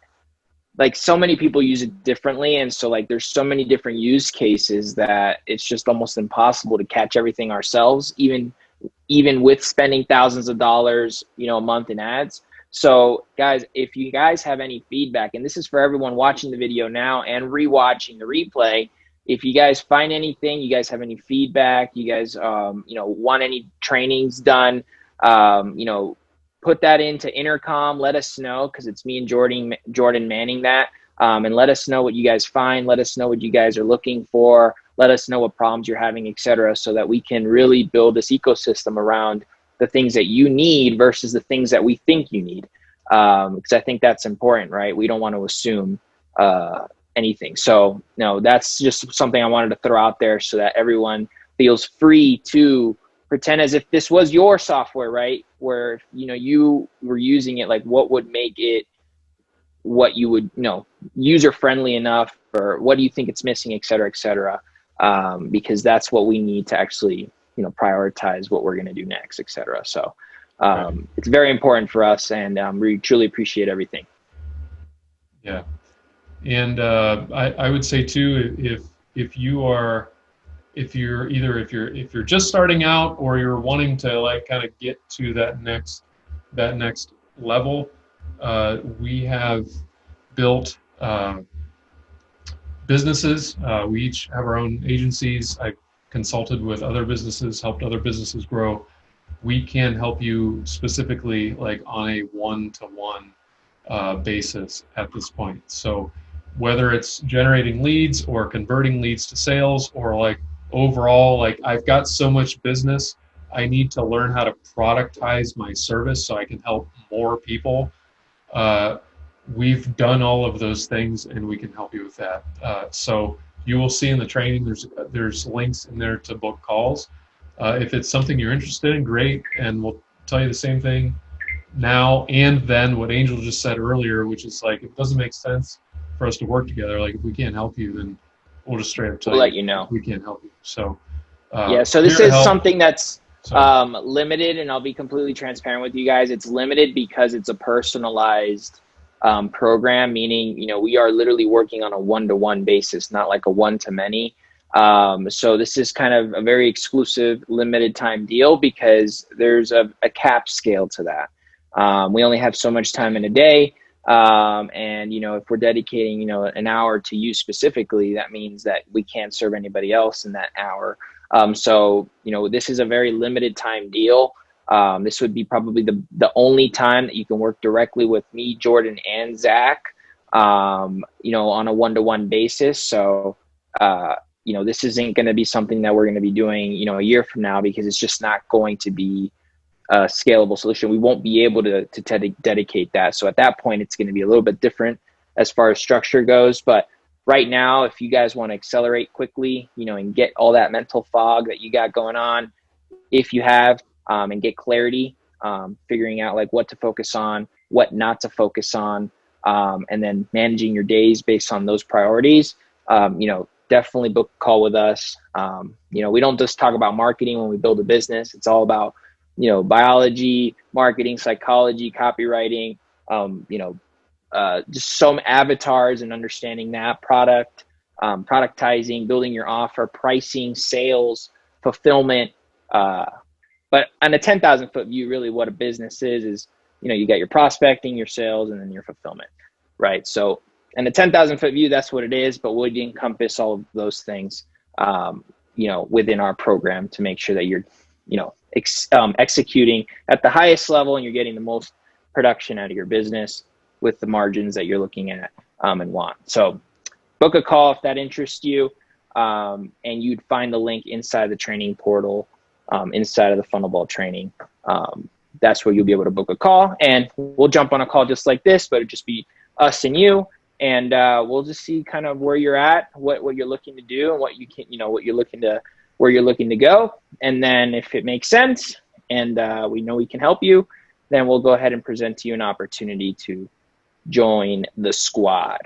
Like so many people use it differently, and so like there's so many different use cases that it's just almost impossible to catch everything ourselves, even with spending thousands of dollars, a month in ads. So guys, if you guys have any feedback, and this is for everyone watching the video now and rewatching the replay, if you guys find anything, you guys have any feedback, you guys want any trainings done, put that into Intercom. Let us know, because it's me and Jordan manning that. And let us know what you guys find. Let us know what you guys are looking for. Let us know what problems you're having, etc., so that we can really build this ecosystem around the things that you need versus the things that we think you need. Because I think that's important, right? We don't want to assume anything. So no, that's just something I wanted to throw out there so that everyone feels free to pretend as if this was your software, right? Where, you were using it, like what would make it what you would, user-friendly enough, or what do you think it's missing, et cetera, because that's what we need to actually, prioritize what we're going to do next, et cetera. So it's very important for us, and we truly appreciate everything. Yeah. And I would say too, if you're just starting out, or you're wanting to like kind of get to that next level, we have built businesses. We each have our own agencies. I consulted with other businesses, helped other businesses grow. We can help you specifically like on a one-to-one basis at this point. So whether it's generating leads or converting leads to sales, or like overall, like I've got so much business, I need to learn how to productize my service so I can help more people. We've done all of those things, and we can help you with that. So you will see in the training, there's links in there to book calls. If it's something you're interested in, great, and we'll tell you the same thing now and then what Angel just said earlier, which is like, if it doesn't make sense for us to work together, like if we can't help you, then we'll just straight up tell let you know we can't help you. So yeah, so this is something that's limited, and I'll be completely transparent with you guys. It's limited because it's a personalized program, meaning, you know, we are literally working on a one-to-one basis, not like a one-to-many. So this is kind of a very exclusive, limited time deal because there's a cap scale to that. We only have so much time in a day. And, you know, if we're dedicating, you know, an hour to you specifically, that means that we can't serve anybody else in that hour. So, you know, this is a very limited time deal. This would be probably the only time that you can work directly with me, Jordan, and Zach, you know, on a one-to-one basis. So, you know, this isn't going to be something that we're going to be doing, you know, a year from now, because it's just not going to be a scalable solution. We won't be able to dedicate that. So at that point, it's going to be a little bit different as far as structure goes. But right now, if you guys want to accelerate quickly, you know, and get all that mental fog that you got going on, if you have, and get clarity, figuring out like what to focus on, what not to focus on, and then managing your days based on those priorities, you know, definitely book a call with us. You know, we don't just talk about marketing when we build a business. It's all about, you know, biology, marketing, psychology, copywriting, you know, just some avatars and understanding that product, productizing, building your offer, pricing, sales, fulfillment. But on a 10,000 foot view, really what a business is, you know, you got your prospecting, your sales, and then your fulfillment, right? So in a 10,000 foot view, that's what it is, but we encompass all of those things, you know, within our program to make sure that you're, you know, executing at the highest level and you're getting the most production out of your business with the margins that you're looking at and want. So book a call if that interests you, and you'd find the link inside the training portal, inside of the Funnelbolt training. That's where you'll be able to book a call, and we'll jump on a call just like this, but it'll just be us and you. And we'll just see kind of where you're at, what you're looking to do, and what you can, you know, where you're looking to go. And then if it makes sense and we know we can help you, then we'll go ahead and present to you an opportunity to join the squad.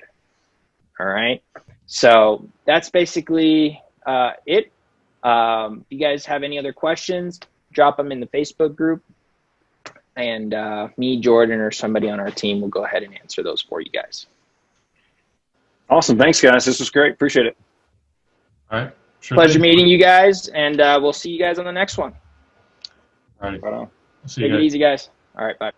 All right. So that's basically it. If you guys have any other questions, drop them in the Facebook group, and me, Jordan, or somebody on our team will go ahead and answer those for you guys. Awesome. Thanks, guys. This was great. Appreciate it. All right. Sure. Pleasure meeting you guys, and we'll see you guys on the next one. All right. Right on. See you Take guys. it easy, guys. All right. Bye.